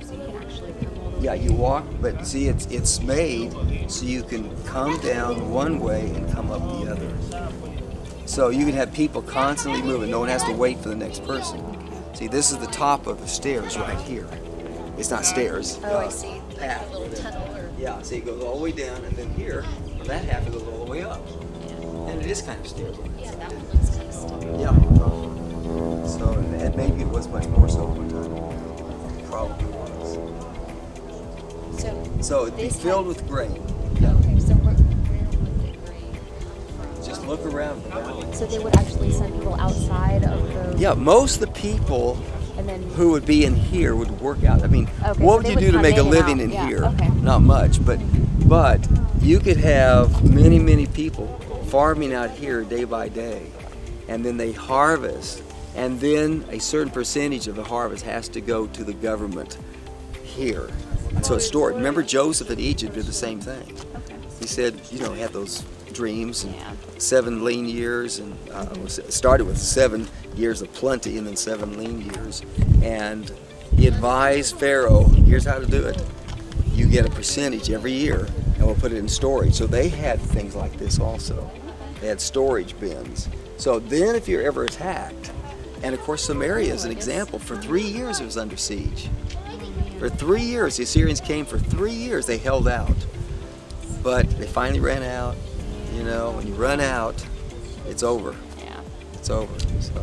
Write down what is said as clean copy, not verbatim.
so you can actually come all the way. Yeah, you walk, but see, it's made so you can come down one way and come up the other. So you can have people constantly moving. No one has to wait for the next person. See, this is the top of the stairs right here. It's not stairs. Oh, I see. Path. A little tunnel or... Yeah, see, it goes all the way down, and then here, that half goes all the way up. And it is kind of stairs on that Yeah, side. that one looks kind of steep. Yeah. So, and maybe it was much more so one time. Probably was. So it'd be this filled had- with grain. Okay, so where would the grain come from? Just look around the valley. So they would actually send people outside of the... Yeah, most of the people And then... who would be in here would work out. I mean, Okay, what so would they you would do to come make a in and living out. in Yeah, here? okay. Not much, but you could have many people farming out here day by day, and then they harvest, and then a certain percentage of the harvest has to go to the government here. And so it's stored. Remember, Joseph in Egypt did the same thing. Okay. He said, he had those dreams and Yeah. 7 lean years, and it started with 7 years of plenty and then 7 lean years. And he advised Pharaoh, here's how to do it. You get a percentage every year, and we'll put it in storage. So they had things like this also. They had storage bins. So then if you're ever attacked, and of course Samaria is an example, for 3 years it was under siege. For 3 years, the Assyrians came for 3 years, they held out. But they finally ran out. When you run out, it's over. Yeah. It's over. So